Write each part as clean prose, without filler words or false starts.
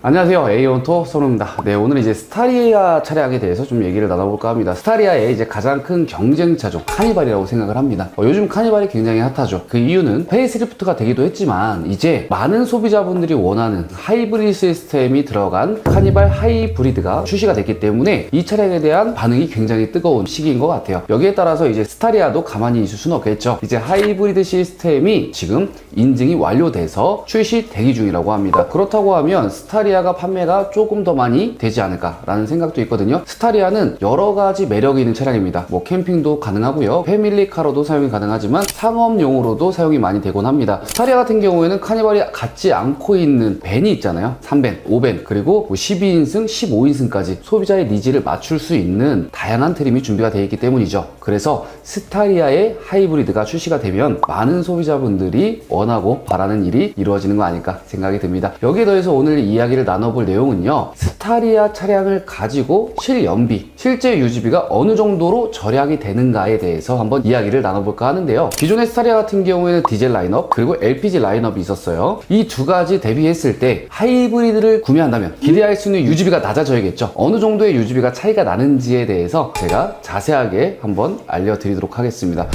안녕하세요. A원토 선우입니다. 네, 오늘 이제 스타리아 차량에 대해서 좀 얘기를 나눠볼까 합니다. 스타리아의 이제 가장 큰 경쟁차죠. 카니발이라고 생각을 합니다. 요즘 카니발이 굉장히 핫하죠. 그 이유는 페이스리프트가 되기도 했지만 이제 많은 소비자분들이 원하는 하이브리드 시스템이 들어간 카니발 하이브리드가 출시가 됐기 때문에 이 차량에 대한 반응이 굉장히 뜨거운 시기인 것 같아요. 여기에 따라서 이제 스타리아도 가만히 있을 수는 없겠죠. 이제 하이브리드 시스템이 지금 인증이 완료돼서 출시 대기 중이라고 합니다. 그렇다고 하면 스타리아가 판매가 조금 더 많이 되지 않을까라는 생각도 있거든요. 스타리아는 여러 가지 매력이 있는 차량입니다. 뭐 캠핑도 가능하고요. 패밀리카로도 사용이 가능하지만 상업용으로도 사용이 많이 되곤 합니다. 스타리아 같은 경우에는 카니발이 갖지 않고 있는 밴이 있잖아요. 3밴, 5밴, 그리고 12인승, 15인승까지 소비자의 니즈를 맞출 수 있는 다양한 트림이 준비가 되어 있기 때문이죠. 그래서 스타리아의 하이브리드가 출시가 되면 많은 소비자분들이 원하고 바라는 일이 이루어지는 거 아닐까 생각이 듭니다. 여기에 더해서 오늘 이야기를 나눠볼 내용은요, 스타리아 차량을 가지고 실연비, 실제 유지비가 어느 정도로 절약이 되는가에 대해서 한번 이야기를 나눠볼까 하는데요. 기존의 스타리아 같은 경우에는 디젤 라인업 그리고 LPG 라인업이 있었어요. 이 두 가지 대비했을 때 하이브리드를 구매한다면 기대할 수 있는 유지비가 낮아져야겠죠. 어느 정도의 유지비가 차이가 나는지에 대해서 제가 자세하게 한번 알려드리도록 하겠습니다.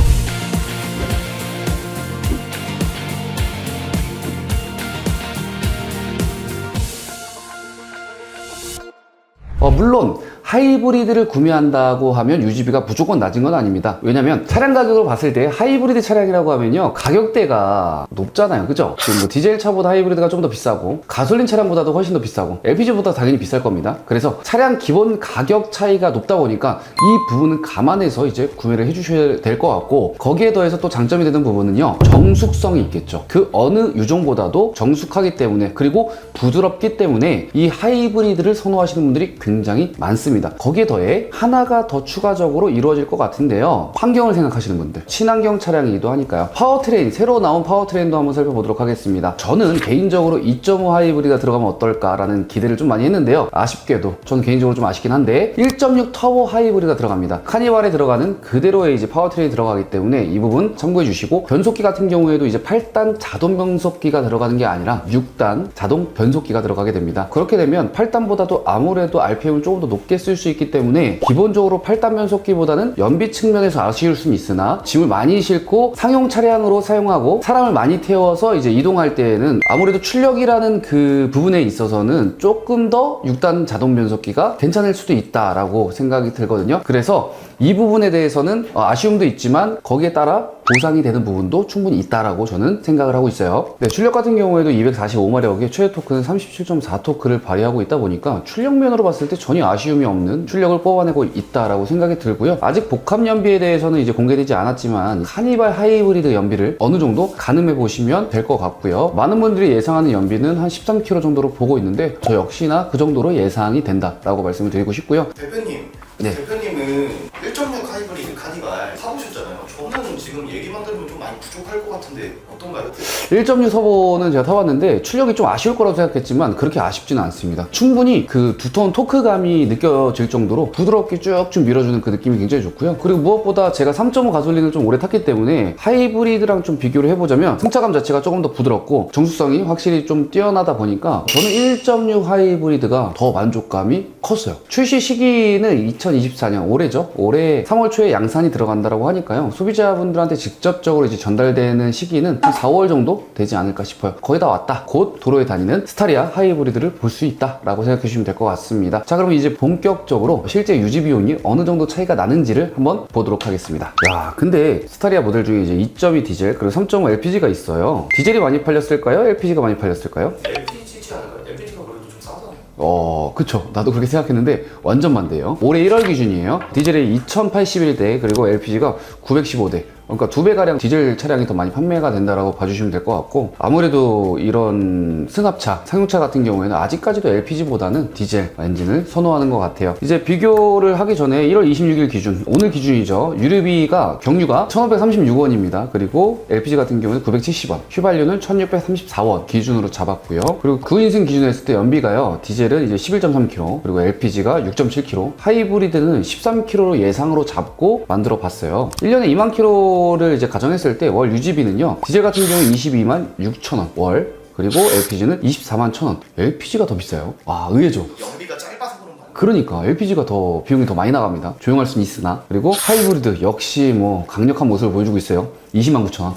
물론 하이브리드를 구매한다고 하면 유지비가 무조건 낮은 건 아닙니다. 왜냐면 차량 가격을 봤을 때 하이브리드 차량이라고 하면요, 가격대가 높잖아요. 그죠? 지금 뭐 디젤 차보다 하이브리드가 좀 더 비싸고 가솔린 차량보다도 훨씬 더 비싸고 LPG보다 당연히 비쌀 겁니다. 그래서 차량 기본 가격 차이가 높다 보니까 이 부분은 감안해서 이제 구매를 해주셔야 될 것 같고, 거기에 더해서 또 장점이 되는 부분은요, 정숙성이 있겠죠. 그 어느 유종보다도 정숙하기 때문에, 그리고 부드럽기 때문에 이 하이브리드를 선호하시는 분들이 굉장히 많습니다. 거기에 더해 하나가 더 추가적으로 이루어질 것 같은데요, 환경을 생각하시는 분들, 친환경 차량이기도 하니까요. 파워트레인, 새로 나온 파워트레인도 한번 살펴보도록 하겠습니다. 저는 개인적으로 2.5 하이브리드가 들어가면 어떨까라는 기대를 좀 많이 했는데요, 아쉽게도 저는 개인적으로 좀 아쉽긴 한데 1.6 터보 하이브리드가 들어갑니다. 카니발에 들어가는 그대로의 이제 파워트레인이 들어가기 때문에 이 부분 참고해 주시고, 변속기 같은 경우에도 이제 8단 자동 변속기가 들어가는 게 아니라 6단 자동 변속기가 들어가게 됩니다. 그렇게 되면 8단보다도 아무래도 RPM을 조금 더 높게 쓸 수 있기 때문에 기본적으로 8단 변속기보다는 연비 측면에서 아쉬울 수는 있으나, 짐을 많이 싣고 상용 차량으로 사용하고 사람을 많이 태워서 이제 이동할 때에는 아무래도 출력이라는 그 부분에 있어서는 조금 더 6단 자동 변속기가 괜찮을 수도 있다라고 생각이 들거든요. 그래서 이 부분에 대해서는 아쉬움도 있지만 거기에 따라 보상이 되는 부분도 충분히 있다라고 저는 생각을 하고 있어요. 네, 출력 같은 경우에도 245마력의 최대 토크는 37.4토크를 발휘하고 있다 보니까 출력 면으로 봤을 때 전혀 아쉬움이 없는 출력을 뽑아내고 있다라고 생각이 들고요. 아직 복합 연비에 대해서는 이제 공개되지 않았지만 카니발 하이브리드 연비를 어느 정도 가늠해 보시면 될 것 같고요. 많은 분들이 예상하는 연비는 한 13km 정도로 보고 있는데 저 역시나 그 정도로 예상이 된다라고 말씀을 드리고 싶고요. 대표님, 네. 대표님은 1.6 하이브리드 카니발 타보셨잖아요. 저는 지금 얘기만 들으면 좀 많이 부족할 것 같은데 어떤가요? 1.6 터보는 제가 타봤는데 출력이 좀 아쉬울 거라고 생각했지만 그렇게 아쉽지는 않습니다. 충분히 그 두터운 토크감이 느껴질 정도로 부드럽게 쭉쭉 밀어주는 그 느낌이 굉장히 좋고요. 그리고 무엇보다 제가 3.5 가솔린을 좀 오래 탔기 때문에 하이브리드랑 좀 비교를 해보자면 승차감 자체가 조금 더 부드럽고 정수성이 확실히 좀 뛰어나다 보니까 저는 1.6 하이브리드가 더 만족감이 컸어요. 출시 시기는 2024년 올해죠. 올해 3월 초에 양산이 들어간다고 하니까요, 소비자분들한테 직접적으로 이제 전달되는 시기는 한 4월 정도 되지 않을까 싶어요. 거의 다 왔다. 곧 도로에 다니는 스타리아 하이브리드를 볼 수 있다라고 생각해 주시면 될 것 같습니다. 자, 그럼 이제 본격적으로 실제 유지 비용이 어느 정도 차이가 나는지를 한번 보도록 하겠습니다. 야, 근데 스타리아 모델 중에 이제 2.2 디젤 그리고 3.5 LPG가 있어요. 디젤이 많이 팔렸을까요? LPG가 많이 팔렸을까요? LPG지 않을까요? LPG가 그래도 좀 싸잖아요. 그쵸. 나도 그렇게 생각했는데 완전 반대예요. 올해 1월 기준이에요. 디젤이 2081대 그리고 LPG가 915대. 그러니까 2배가량 디젤 차량이 더 많이 판매가 된다라고 봐주시면 될 것 같고, 아무래도 이런 승합차, 상용차 같은 경우에는 아직까지도 LPG보다는 디젤 엔진을 선호하는 것 같아요. 이제 비교를 하기 전에 1월 26일 기준, 오늘 기준이죠. 유류비가 경유가 1,536원입니다. 그리고 LPG 같은 경우는 970원, 휘발유는 1,634원 기준으로 잡았고요. 그리고 9인승 기준으로 했을 때 연비가요, 디젤은 이제 11.3km, 그리고 LPG가 6.7km, 하이브리드는 13km로 예상으로 잡고 만들어 봤어요. 1년에 2만 km를 이제 가정했을 때 월 유지비는요, 디젤 같은 경우는 22만 6천원 월, 그리고 LPG는 241,000원. LPG가 더 비싸요. 아, 의외죠. 연비가 짧아서 그런 거 아니에요? 그러니까 LPG가 더 비용이 더 많이 나갑니다. 조용할 수는 있으나. 그리고 하이브리드 역시 뭐 강력한 모습을 보여주고 있어요. 209,000원.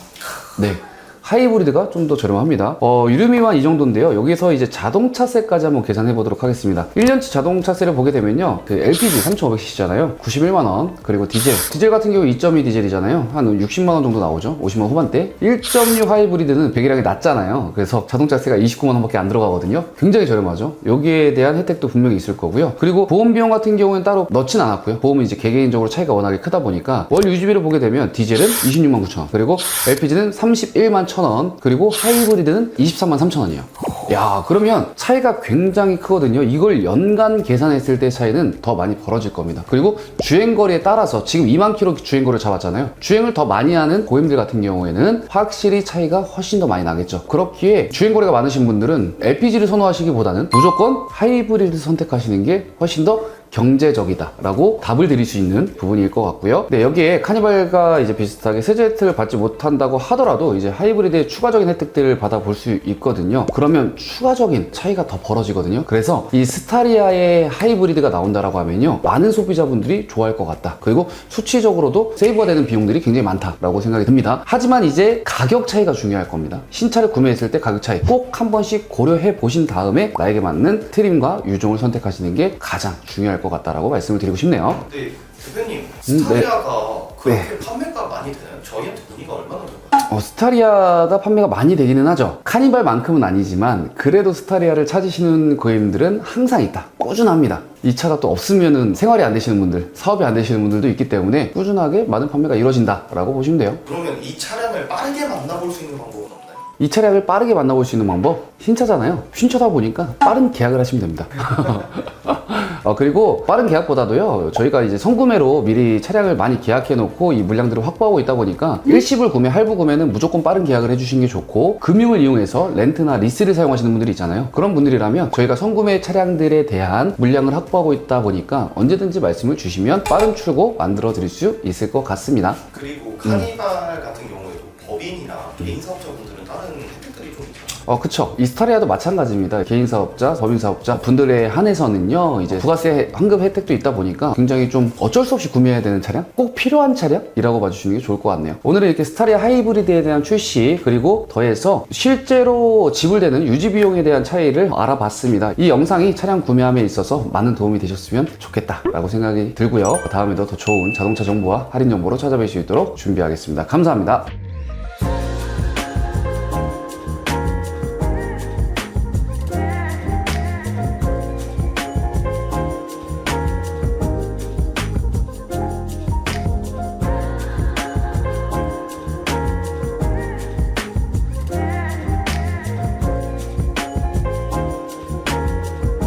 네. 하이브리드가 좀 더 저렴합니다. 유류미만 이 정도인데요. 여기서 이제 자동차세까지 한번 계산해 보도록 하겠습니다. 1년치 자동차세를 보게 되면요. 그 LPG 3,500cc잖아요. 91만원. 그리고 디젤 같은 경우 2.2 디젤이잖아요. 한 60만원 정도 나오죠. 50만원 후반대. 1.6 하이브리드는 배기량이 낮잖아요. 그래서 자동차세가 29만원밖에 안 들어가거든요. 굉장히 저렴하죠. 여기에 대한 혜택도 분명히 있을 거고요. 그리고 보험 비용 같은 경우는 따로 넣진 않았고요. 보험은 이제 개개인적으로 차이가 워낙에 크다 보니까 월 유지비를 보게 되면 디젤은 26만 9천원, 그리고 LPG는 31만 1,000원, 그리고 하이브리드는 23만 3천원이에요. 야, 그러면 차이가 굉장히 크거든요. 이걸 연간 계산했을 때 차이는 더 많이 벌어질 겁니다. 그리고 주행거리에 따라서 지금 2만 킬로 주행거리를 잡았잖아요. 주행을 더 많이 하는 고객님들 같은 경우에는 확실히 차이가 훨씬 더 많이 나겠죠. 그렇기에 주행거리가 많으신 분들은 LPG를 선호하시기보다는 무조건 하이브리드 선택하시는 게 훨씬 더 경제적이다 라고 답을 드릴 수 있는 부분일 것 같고요. 네, 여기에 카니발과 이제 비슷하게 세제 혜택을 받지 못한다고 하더라도 이제 하이브리드의 추가적인 혜택들을 받아볼 수 있거든요. 그러면 추가적인 차이가 더 벌어지거든요. 그래서 이 스타리아의 하이브리드가 나온다라고 하면요, 많은 소비자분들이 좋아할 것 같다. 그리고 수치적으로도 세이브가 되는 비용들이 굉장히 많다라고 생각이 듭니다. 하지만 이제 가격 차이가 중요할 겁니다. 신차를 구매했을 때 가격 차이 꼭 한 번씩 고려해 보신 다음에 나에게 맞는 트림과 유종을 선택하시는 게 가장 중요할 것 같다라고 말씀을 드리고 싶네요. 근데 대표님, 스타리아가 그렇게 판매가 많이 되나요? 저희한테 문의가 얼마나 될까요? 스타리아가 판매가 많이 되기는 하죠. 카니발만큼은 아니지만 그래도 스타리아를 찾으시는 고객님들은 항상 있다. 꾸준합니다. 이 차가 또 없으면은 생활이 안 되시는 분들, 사업이 안 되시는 분들도 있기 때문에 꾸준하게 많은 판매가 이루어진다라고 보시면 돼요. 그러면 이 차량을 빠르게 만나볼 수 있는 방법은 없나요? 이 차량을 빠르게 만나볼 수 있는 방법? 신차잖아요. 신차다 보니까 빠른 계약을 하시면 됩니다. 그리고 빠른 계약보다도요, 저희가 이제 선구매로 미리 차량을 많이 계약해 놓고 이 물량들을 확보하고 있다 보니까 일시불 구매, 할부 구매는 무조건 빠른 계약을 해주시는 게 좋고, 금융을 이용해서 렌트나 리스를 사용하시는 분들이 있잖아요. 그런 분들이라면 저희가 선구매 차량들에 대한 물량을 확보하고 있다 보니까 언제든지 말씀을 주시면 빠른 출고 만들어 드릴 수 있을 것 같습니다. 그리고 카니발 같은 경우에도 법인이나 개인 사업자분들은 다른 혜택들이 좀 있죠. 그쵸. 이 스타리아도 마찬가지입니다. 개인 사업자, 법인 사업자 분들에 한해서는요, 이제 부가세 환급 혜택도 있다 보니까 굉장히 좀 어쩔 수 없이 구매해야 되는 차량? 꼭 필요한 차량이라고 봐주시는 게 좋을 것 같네요. 오늘은 이렇게 스타리아 하이브리드에 대한 출시, 그리고 더해서 실제로 지불되는 유지 비용에 대한 차이를 알아봤습니다. 이 영상이 차량 구매함에 있어서 많은 도움이 되셨으면 좋겠다라고 생각이 들고요. 다음에도 더 좋은 자동차 정보와 할인 정보로 찾아뵐 수 있도록 준비하겠습니다. 감사합니다.